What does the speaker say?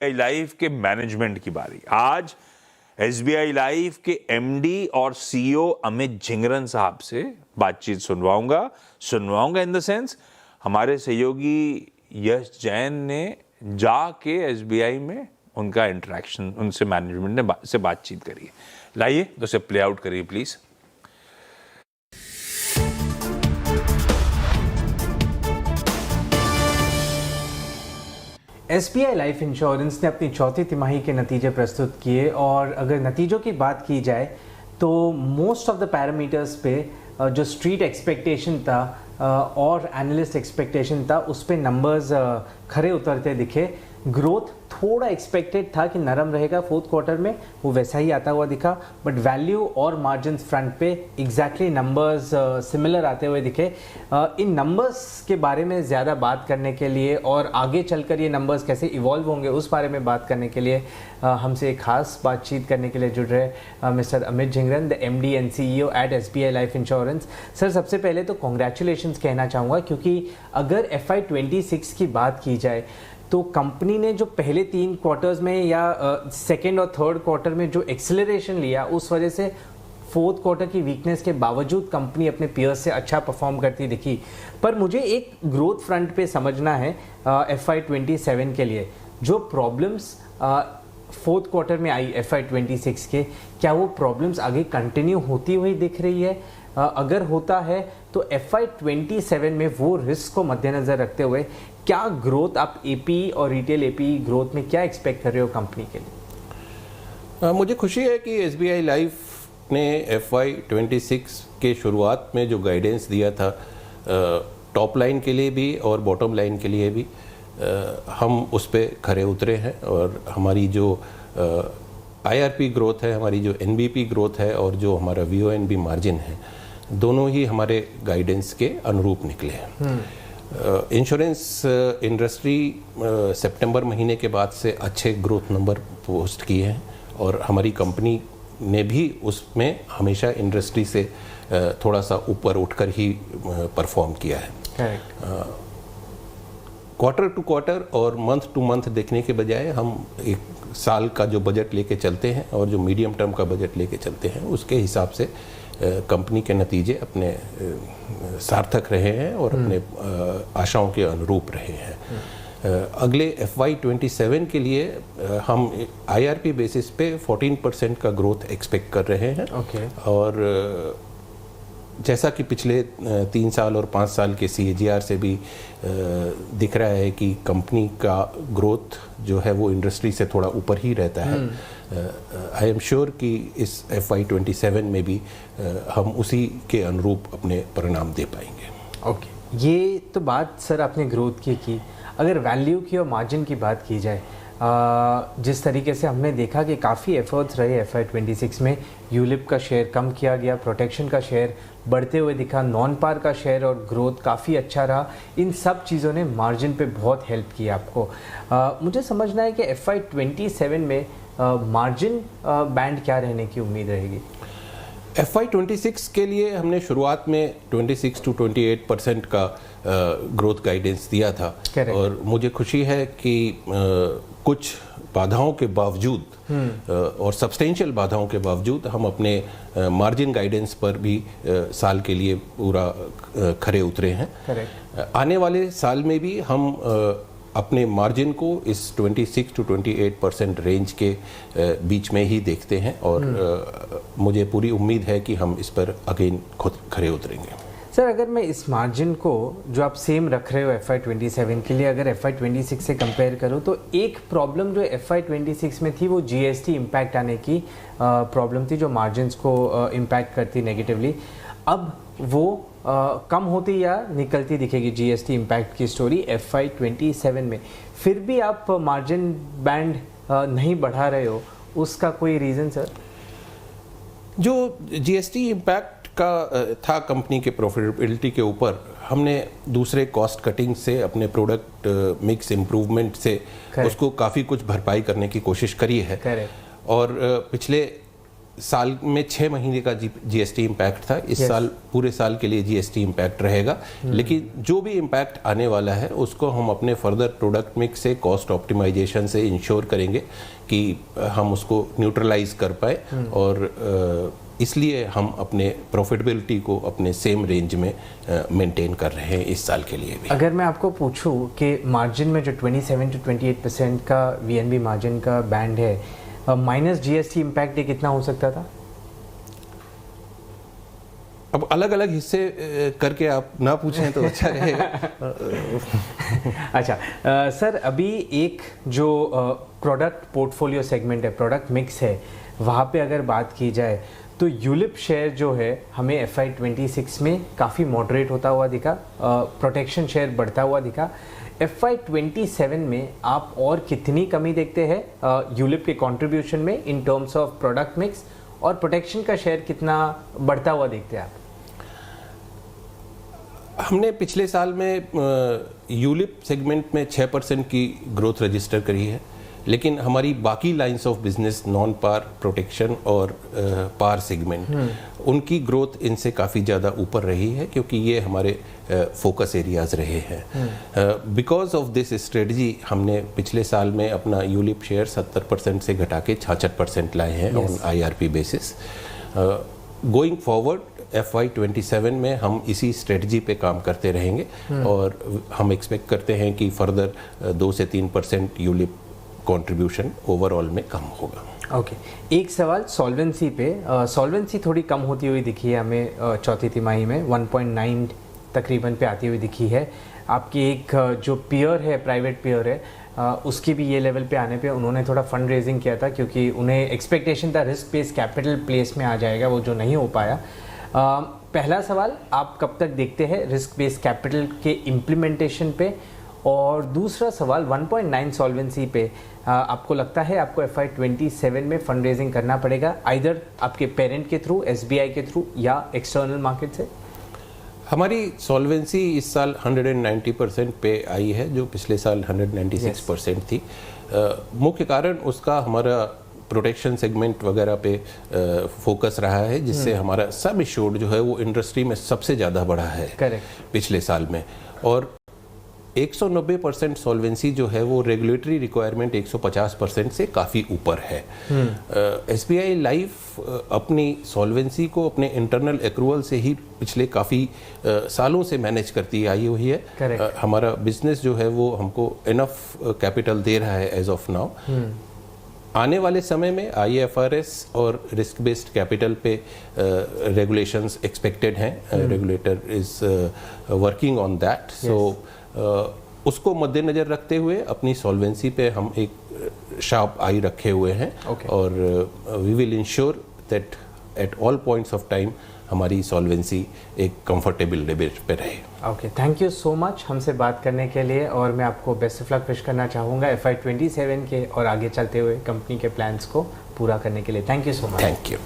SBI life के management की बारी। आज SBI लाइफ के एमडी और सीईओ अमित झिंगरन साहब से बातचीत सुनवाऊंगा इन द सेंस हमारे सहयोगी यश जैन ने जाके SBI में उनका इंटरेक्शन उनसे मैनेजमेंट ने से बातचीत करी है। लाइए तो उसे प्ले आउट करिए प्लीज। SBI लाइफ इंश्योरेंस ने अपनी चौथी तिमाही के नतीजे प्रस्तुत किए और अगर नतीजों की बात की जाए तो मोस्ट ऑफ द पैरामीटर्स पे जो स्ट्रीट एक्सपेक्टेशन था और एनालिस्ट एक्सपेक्टेशन था उस पे नंबर्स खरे उतरते दिखे। ग्रोथ थोड़ा एक्सपेक्टेड था कि नरम रहेगा फोर्थ क्वार्टर में, वो वैसा ही आता हुआ दिखा, बट वैल्यू और मार्जिन फ्रंट पे एग्जैक्टली नंबर्स सिमिलर आते हुए दिखे। इन नंबर्स के बारे में ज़्यादा बात करने के लिए और आगे चलकर ये नंबर्स कैसे इवॉल्व होंगे उस बारे में बात करने के लिए हमसे एक खास बातचीत करने के लिए जुड़ रहे mister Amit Jhingran, the MD and CEO at SBI life insurance. Sir, सबसे पहले तो कॉन्ग्रेचुलेशंस कहना चाहूँगा, क्योंकि अगर FY 26 की बात की जाए तो कंपनी ने जो पहले 3 क्वार्टर्स में या सेकेंड और थर्ड क्वार्टर में जो एक्सेलरेशन लिया उस वजह से फोर्थ क्वार्टर की वीकनेस के बावजूद कंपनी अपने पीयर्स से अच्छा परफॉर्म करती दिखी। पर मुझे एक ग्रोथ फ्रंट पे समझना है FY 27 के लिए जो प्रॉब्लम्स फोर्थ क्वार्टर में आई FY 26 के, क्या वो प्रॉब्लम्स आगे कंटिन्यू होती हुई दिख रही है? अगर होता है तो FY 27 में वो रिस्क को मद्देनज़र रखते हुए क्या ग्रोथ आप AP और रिटेल AP ग्रोथ में क्या एक्सपेक्ट कर रहे हो कंपनी के लिए? मुझे खुशी है कि SBI लाइफ ने FY 26 के शुरुआत में जो गाइडेंस दिया था टॉप लाइन के लिए भी और बॉटम लाइन के लिए भी हम उस पर खरे उतरे हैं और हमारी जो IRP ग्रोथ है, हमारी जो NBP ग्रोथ है और जो हमारा VONB मार्जिन है, दोनों ही हमारे गाइडेंस के अनुरूप निकले हैं। इंश्योरेंस इंडस्ट्री सितंबर महीने के बाद से अच्छे ग्रोथ नंबर पोस्ट किए हैं और हमारी कंपनी ने भी उसमें हमेशा इंडस्ट्री से थोड़ा सा ऊपर उठकर ही परफॉर्म किया है। क्वार्टर टू क्वार्टर और मंथ टू मंथ देखने के बजाय हम एक साल का जो बजट लेके चलते हैं और जो मीडियम टर्म का बजट लेके चलते हैं उसके हिसाब से कंपनी के नतीजे अपने सार्थक रहे हैं और अपने आशाओं के अनुरूप रहे हैं। अगले FY 27 के लिए हम IRP बेसिस पे 14% का ग्रोथ एक्सपेक्ट कर रहे हैं। और जैसा कि पिछले 3 साल और 5 साल के CAGR से भी दिख रहा है कि कंपनी का ग्रोथ जो है वो इंडस्ट्री से थोड़ा ऊपर ही रहता है। आई एम श्योर कि इस FY 27 में भी हम उसी के अनुरूप अपने परिणाम दे पाएंगे। ये तो बात सर आपने ग्रोथ की। अगर वैल्यू की और मार्जिन की बात की जाए, जिस तरीके से हमने देखा कि काफ़ी एफर्ट्स रहे FY 26 में, यूलिप का शेयर कम किया गया, प्रोटेक्शन का शेयर बढ़ते हुए दिखा, नॉन पार का शेयर और ग्रोथ काफ़ी अच्छा रहा। इन सब चीज़ों ने मार्जिन पे बहुत हेल्प किया आपको। मुझे समझना है कि FY 27 में मार्जिन बैंड क्या रहने की उम्मीद रहेगी? FY 26 के लिए हमने शुरुआत में 26 to 28% का ग्रोथ गाइडेंस दिया था। Correct. और मुझे खुशी है कि कुछ बाधाओं के बावजूद और सब्सटेंशियल बाधाओं के बावजूद हम अपने मार्जिन गाइडेंस पर भी साल के लिए पूरा खरे उतरे हैं। Correct. आने वाले साल में भी हम अपने मार्जिन को इस 26 to 28% रेंज के बीच में ही देखते हैं और मुझे पूरी उम्मीद है कि हम इस पर अगेन खुद खरे उतरेंगे। सर, अगर मैं इस मार्जिन को जो आप सेम रख रहे हो FY 27 के लिए अगर FY 26 से कंपेयर करूँ तो एक प्रॉब्लम जो FY 26 में थी वो GST इम्पैक्ट आने की प्रॉब्लम थी जो मार्जिन्स को इम्पैक्ट करती नेगेटिवली। अब वो कम होती या निकलती दिखेगी GST इम्पैक्ट की स्टोरी FY 27 में? फिर भी आप मार्जिन बैंड नहीं बढ़ा रहे हो, उसका कोई रीज़न सर? जो GST इम्पैक्ट का था कंपनी के प्रॉफिटेबिलिटी के ऊपर, हमने दूसरे कॉस्ट कटिंग से अपने प्रोडक्ट मिक्स इम्प्रूवमेंट से उसको काफ़ी कुछ भरपाई करने की कोशिश करी है। और पिछले साल में 6 महीने का जीएसटी इम्पैक्ट था। इस साल पूरे साल के लिए जीएसटी इम्पैक्ट रहेगा, लेकिन जो भी इम्पैक्ट आने वाला है उसको हम अपने फर्दर प्रोडक्ट मिक्स से, कॉस्ट ऑप्टिमाइजेशन से इंश्योर करेंगे कि हम उसको न्यूट्रलाइज कर पाए, और इसलिए हम अपने प्रॉफिटेबिलिटी को अपने सेम रेंज में मेंटेन कर रहे हैं इस साल के लिए भी। अगर मैं आपको पूछूं कि मार्जिन में जो 27 to 28% का वीएनबी मार्जिन का बैंड है, माइनस जीएसटी इम्पैक्ट ये कितना हो सकता था? अब अलग अलग हिस्से करके आप ना पूछें तो अच्छा रहेगा। अच्छा सर, अभी एक जो प्रोडक्ट पोर्टफोलियो सेगमेंट है, प्रोडक्ट मिक्स है, वहाँ पे अगर बात की जाए तो यूलिप शेयर जो है हमें FY26 में काफ़ी मॉडरेट होता हुआ दिखा, प्रोटेक्शन शेयर बढ़ता हुआ दिखा। FY27 में आप और कितनी कमी देखते हैं यूलिप के कंट्रीब्यूशन में in terms of product mix, और प्रोटेक्शन का शेयर कितना बढ़ता हुआ देखते हैं आप? हमने पिछले साल में यूलिप सेगमेंट में 6% की ग्रोथ रजिस्टर करी है, लेकिन हमारी बाकी lines of business, non par, protection और पार सेगमेंट, उनकी ग्रोथ इनसे काफ़ी ज़्यादा ऊपर रही है, क्योंकि ये हमारे फोकस एरियाज रहे हैं। बिकॉज ऑफ दिस स्ट्रेटजी हमने पिछले साल में अपना यूलिप शेयर 70% से घटा के 66% लाए हैं on IRP basis. Going forward FY27 में हम इसी स्ट्रेटजी पे काम करते रहेंगे, और हम एक्सपेक्ट करते हैं कि फर्दर 2 से 3% यूलिप कंट्रीब्यूशन ओवरऑल में कम होगा। ओके, एक सवाल सॉल्वेंसी पे। सॉल्वेंसी थोड़ी कम होती हुई दिखी है हमें चौथी तिमाही में, 1.9 तकरीबन पे आती हुई दिखी है। आपकी एक जो पियर है, प्राइवेट पियर है, उसकी भी ये लेवल पे आने पे उन्होंने थोड़ा फंड रेजिंग किया था, क्योंकि उन्हें एक्सपेक्टेशन था रिस्क बेस्ड कैपिटल प्लेस में आ जाएगा, वो जो नहीं हो पाया। पहला सवाल, आप कब तक देखते हैं रिस्क बेस्ड कैपिटल के इम्प्लीमेंटेशन पे? और दूसरा सवाल, 1.9 सॉल्वेंसी पे आपको लगता है आपको FY27 में फंड रेजिंग करना पड़ेगा, आइदर आपके पेरेंट के थ्रू, SBI के थ्रू, या एक्सटर्नल मार्केट से? हमारी सॉल्वेंसी इस साल 190% पे आई है, जो पिछले साल 196% थी। मुख्य कारण उसका हमारा प्रोटेक्शन सेगमेंट वगैरह पे फोकस रहा है, जिससे हमारा सब इश्योर्ड जो है वो इंडस्ट्री में सबसे ज़्यादा बढ़ा है पिछले साल में। और 190% सॉल्वेंसी जो है वो रेगुलेटरी रिक्वायरमेंट 150% से काफ़ी ऊपर है। SBI लाइफ अपनी सॉल्वेंसी को अपने इंटरनल एक्रूवल से ही पिछले काफ़ी सालों से मैनेज करती आई हुई है। हमारा बिजनेस जो है वो हमको इनफ कैपिटल दे रहा है एज ऑफ नाउ। आने वाले समय में IFRS और रिस्क बेस्ड कैपिटल पे रेगुलेशंस एक्सपेक्टेड हैं, regulator is working on that. So उसको मद्देनज़र रखते हुए अपनी सॉल्वेंसी पे हम एक शार्प आई रखे हुए हैं, और we will ensure that at all points of time हमारी सॉल्वेंसी एक कंफर्टेबल लेवल पे रहे। Okay, thank you so much हमसे बात करने के लिए, और मैं आपको बेस्ट ऑफ लक विश करना चाहूँगा FY27 के और आगे चलते हुए कंपनी के प्लान्स को पूरा करने के लिए। Thank you so much. Thank you.